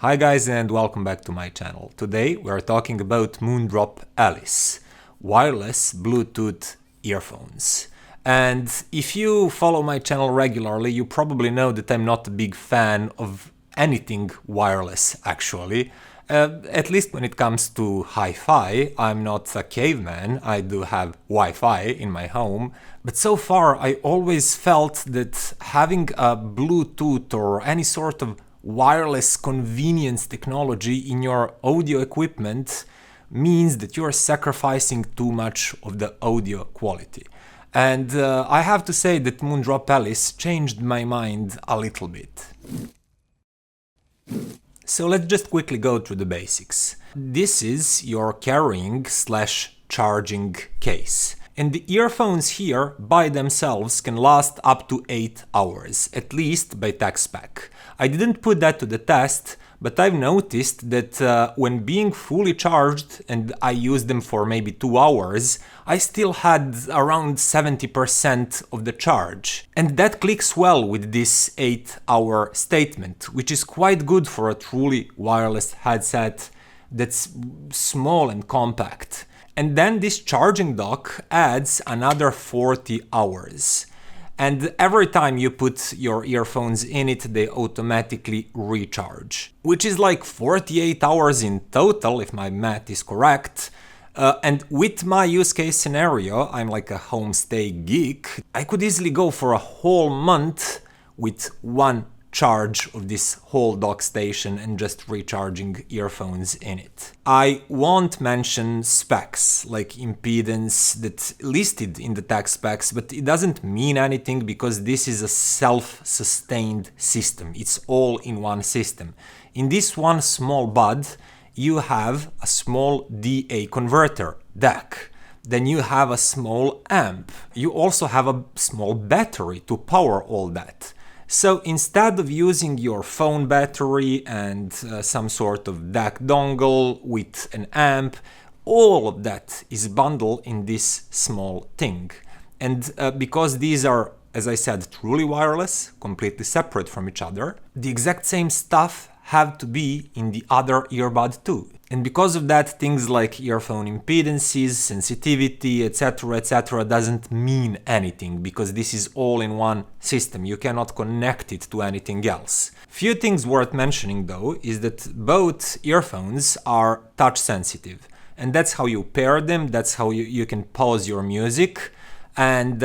Hi guys and welcome back to my channel. Today we are talking about Moondrop Alice, wireless Bluetooth earphones. And if you follow my channel regularly, you probably know that I'm not a big fan of anything wireless actually. At least when it comes to hi-fi, I'm not a caveman, I do have Wi-Fi in my home, but so far I always felt that having a Bluetooth or any sort of wireless convenience technology in your audio equipment means that you are sacrificing too much of the audio quality. And I have to say that Moondrop Alice changed my mind a little bit. So let's just quickly go through the basics. This is your carrying/charging case. And the earphones here by themselves can last up to 8 hours, at least by DAC spec. I didn't put that to the test, but I've noticed that when being fully charged and I used them for maybe 2 hours, I still had around 70% of the charge. And that clicks well with this 8-hour statement, which is quite good for a truly wireless headset that's small and compact. And then this charging dock adds another 40 hours. And every time you put your earphones in it, they automatically recharge, which is like 48 hours in total, if my math is correct. And with my use case scenario, I'm like a homestay geek, I could easily go for a whole month with one charge of this whole dock station and just recharging earphones in it. I won't mention specs like impedance that's listed in the DAC specs, but it doesn't mean anything because this is a self-sustained system. It's all in one system. In this one small bud, you have a small DA converter, DAC. Then you have a small amp. You also have a small battery to power all that. So instead of using your phone battery and some sort of DAC dongle with an amp, all of that is bundled in this small thing. And because these are, as I said, truly wireless, completely separate from each other, the exact same stuff have to be in the other earbud too. And because of that, things like earphone impedances, sensitivity, etc. doesn't mean anything because this is all in one system. You cannot connect it to anything else. Few things worth mentioning though is that both earphones are touch sensitive. And that's how you pair them, that's how you can pause your music and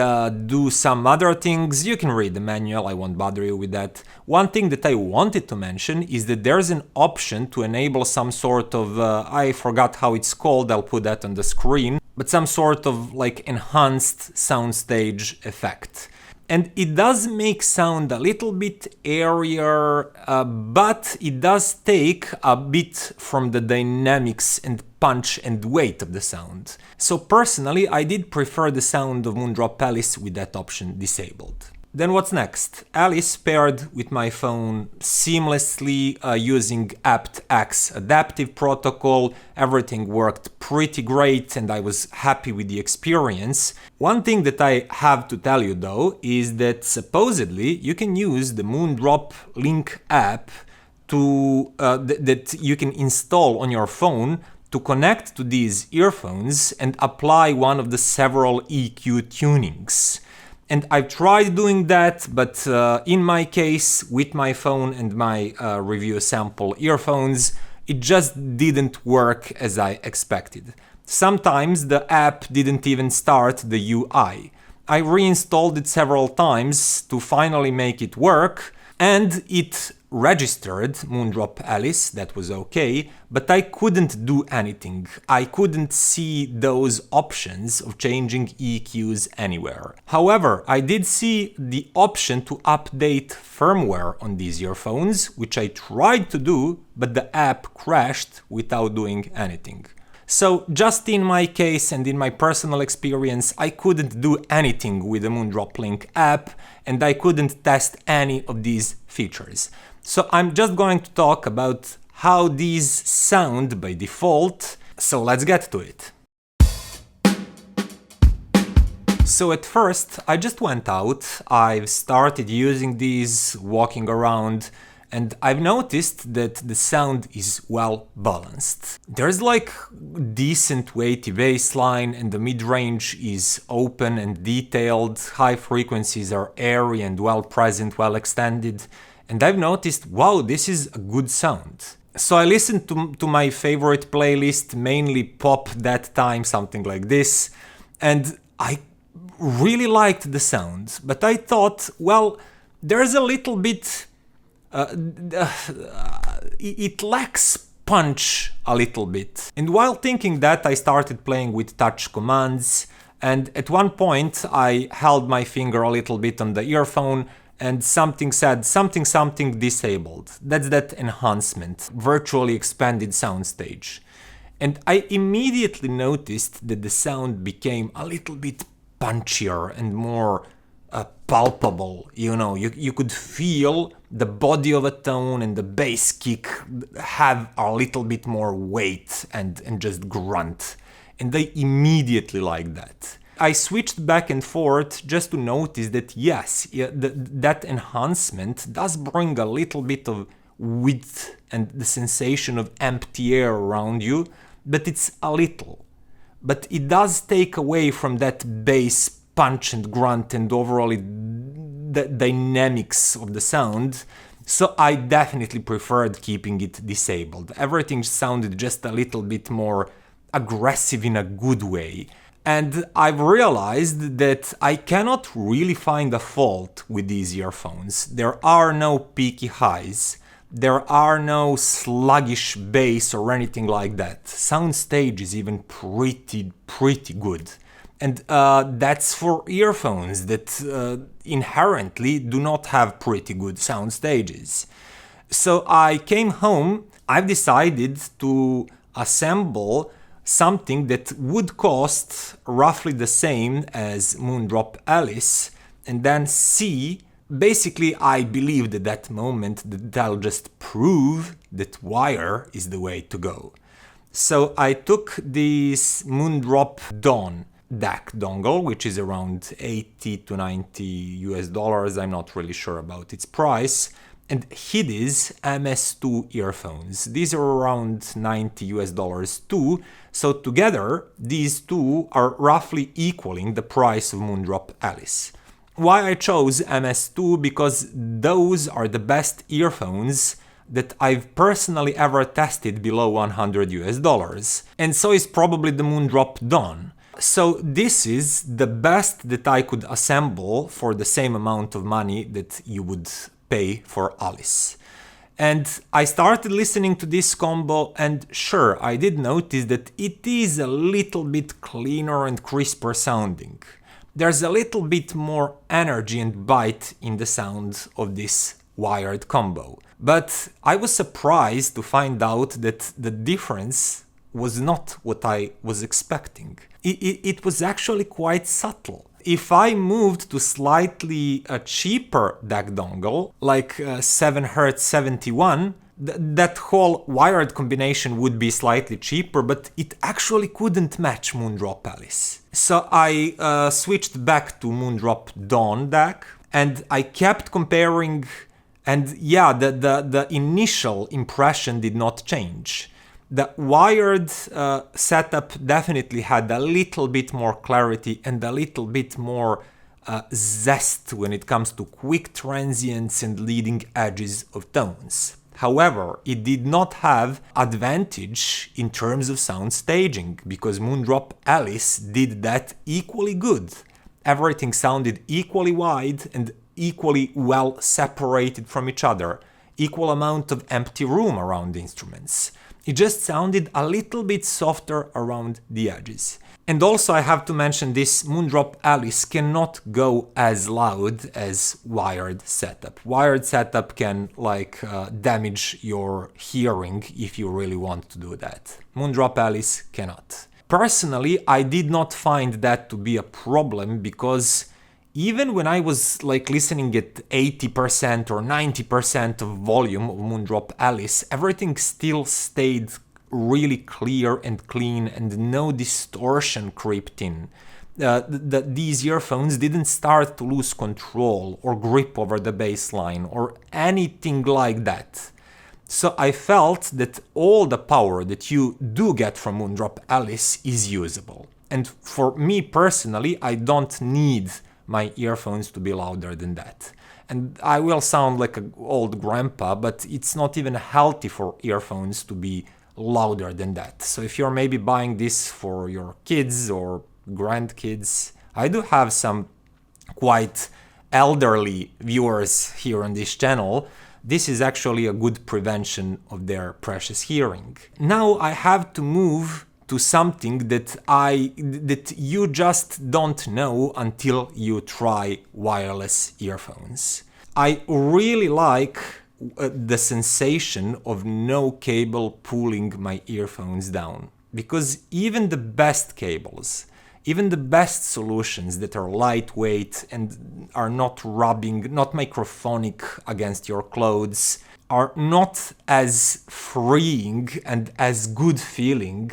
do some other things. You can read the manual, I won't bother you with that. One thing that I wanted to mention is that there's an option to enable some sort of, I forgot how it's called, I'll put that on the screen, but some sort of like enhanced soundstage effect. And it does make sound a little bit airier, but it does take a bit from the dynamics and punch and weight of the sound. So personally, I did prefer the sound of Moondrop Alice with that option disabled. Then what's next? Alice paired with my phone seamlessly using apt-X adaptive protocol. Everything worked pretty great and I was happy with the experience. One thing that I have to tell you though is that supposedly you can use the Moondrop Link app that you can install on your phone to connect to these earphones and apply one of the several EQ tunings. And I've tried doing that, but in my case, with my phone and my review sample earphones, it just didn't work as I expected. Sometimes the app didn't even start the UI. I reinstalled it several times to finally make it work, and it registered Moondrop Alice, that was okay, but I couldn't do anything. I couldn't see those options of changing EQs anywhere. However, I did see the option to update firmware on these earphones, which I tried to do, but the app crashed without doing anything. So just in my case and in my personal experience, I couldn't do anything with the Moondrop Link app and I couldn't test any of these features. So I'm just going to talk about how these sound by default, so let's get to it. So at first I just went out, I've started using these, walking around, and I've noticed that the sound is well balanced. There's like decent weighty bass line, and the mid-range is open and detailed. High frequencies are airy and well present, well extended, and I've noticed, wow, this is a good sound. So I listened to my favorite playlist, mainly pop that time, something like this, and I really liked the sound, but I thought, well, there's a little bit, it lacks punch a little bit. And while thinking that, I started playing with touch commands, and at one point I held my finger a little bit on the earphone and something said something disabled. That's that enhancement, virtually expanded soundstage. And I immediately noticed that the sound became a little bit punchier and more palpable. You could feel the body of a tone and the bass kick have a little bit more weight and just grunt. And I immediately liked that. I switched back and forth just to notice that yes, that enhancement does bring a little bit of width and the sensation of empty air around you, but it's a little. But it does take away from that bass punch and grunt and overall the dynamics of the sound, so I definitely preferred keeping it disabled. Everything sounded just a little bit more aggressive in a good way. And I've realized that I cannot really find a fault with these earphones. There are no peaky highs, there are no sluggish bass or anything like that. Soundstage is even pretty good. And that's for earphones that inherently do not have pretty good sound stages. So I came home, I've decided to assemble something that would cost roughly the same as Moondrop Alice, and then see, basically I believed at that moment that I'll just prove that wire is the way to go. So I took this Moondrop Dawn DAC dongle, which is around 80 to 90 US dollars, I'm not really sure about its price, and his MS2 earphones. These are around 90 US dollars too, so together these two are roughly equaling the price of Moondrop Alice. Why I chose MS2? Because those are the best earphones that I've personally ever tested below 100 US dollars, and so is probably the Moondrop Dawn. So this is the best that I could assemble for the same amount of money that you would pay for Alice. And I started listening to this combo, and sure, I did notice that it is a little bit cleaner and crisper sounding. There's a little bit more energy and bite in the sound of this wired combo. But I was surprised to find out that the difference was not what I was expecting. It was actually quite subtle. If I moved to slightly cheaper DAC dongle, like 7Hz 71, that whole wired combination would be slightly cheaper, but it actually couldn't match Moondrop Alice. So I switched back to Moondrop Dawn DAC, and I kept comparing, and yeah, the initial impression did not change. The wired setup definitely had a little bit more clarity and a little bit more zest when it comes to quick transients and leading edges of tones. However, it did not have advantage in terms of sound staging, because Moondrop Alice did that equally good. Everything sounded equally wide and equally well separated from each other, equal amount of empty room around the instruments. It just sounded a little bit softer around the edges. And also I have to mention this Moondrop Alice cannot go as loud as wired setup. Wired setup can damage your hearing if you really want to do that. Moondrop Alice cannot. Personally, I did not find that to be a problem, because even when I was listening at 80% or 90% of volume of Moondrop Alice, everything still stayed really clear and clean and no distortion crept in. these earphones didn't start to lose control or grip over the baseline or anything like that. So I felt that all the power that you do get from Moondrop Alice is usable. And for me personally, I don't need my earphones to be louder than that. And I will sound like an old grandpa, but it's not even healthy for earphones to be louder than that. So if you're maybe buying this for your kids or grandkids, I do have some quite elderly viewers here on this channel. This is actually a good prevention of their precious hearing. Now I have to move to something that you just don't know until you try wireless earphones. I really like the sensation of no cable pulling my earphones down, because even the best cables, even the best solutions that are lightweight and are not rubbing, not microphonic against your clothes, are not as freeing and as good feeling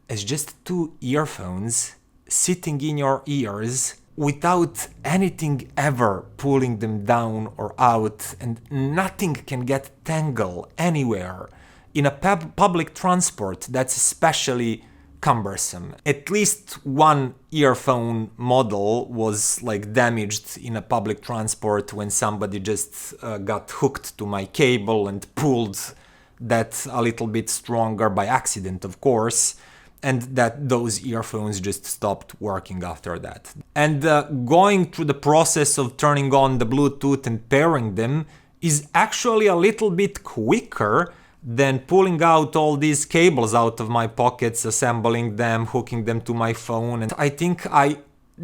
as just two earphones sitting in your ears without anything ever pulling them down or out, and nothing can get tangled anywhere. In a public transport, that's especially cumbersome. At least one earphone model was like damaged in a public transport when somebody just got hooked to my cable and pulled that a little bit stronger by accident, of course, and that those earphones just stopped working after that. And going through the process of turning on the Bluetooth and pairing them is actually a little bit quicker than pulling out all these cables out of my pockets, assembling them, hooking them to my phone. And I think I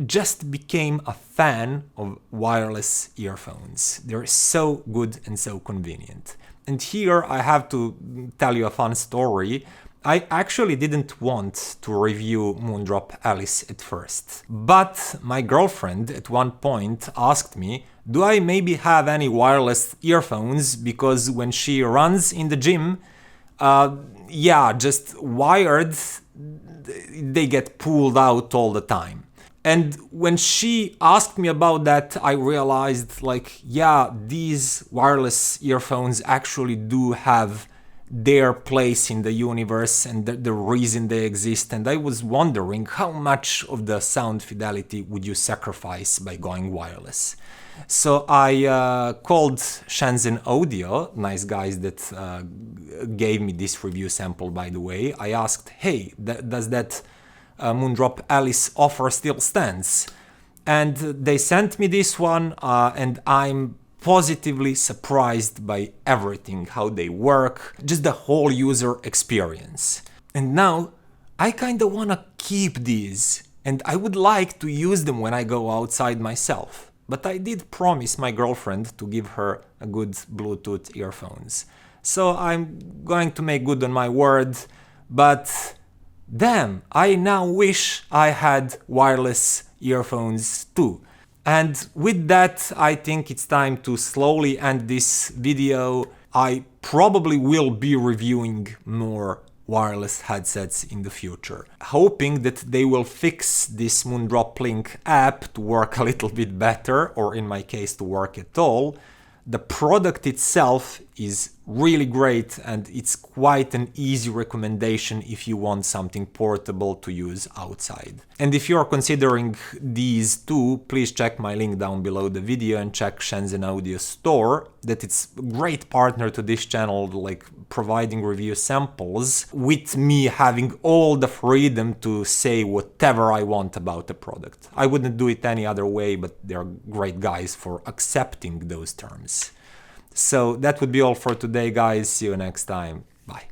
just became a fan of wireless earphones. They're so good and so convenient. And here I have to tell you a fun story. I actually didn't want to review Moondrop Alice at first, but my girlfriend at one point asked me, do I maybe have any wireless earphones, because when she runs in the gym, yeah, just wired, they get pulled out all the time. And when she asked me about that, I realized, like, yeah, these wireless earphones actually do have their place in the universe and the reason they exist. And I was wondering, how much of the sound fidelity would you sacrifice by going wireless? So I called Shenzhen Audio, nice guys that gave me this review sample, by the way. I asked, hey, does that Moondrop Alice offer still stands? And they sent me this one, and I'm positively surprised by everything, how they work, just the whole user experience. And now I kinda wanna keep these, and I would like to use them when I go outside myself. But I did promise my girlfriend to give her a good Bluetooth earphones. So I'm going to make good on my word, but damn, I now wish I had wireless earphones too. And with that, I think it's time to slowly end this video. I probably will be reviewing more wireless headsets in the future, hoping that they will fix this Moondrop Link app to work a little bit better, or in my case to work at all. The product itself is really great, and it's quite an easy recommendation if you want something portable to use outside. And if you're considering these two, please check my link down below the video and check Shenzhen Audio store, that it's a great partner to this channel, like providing review samples, with me having all the freedom to say whatever I want about the product. I wouldn't do it any other way, but they're great guys for accepting those terms. So that would be all for today, guys. See you next time. Bye.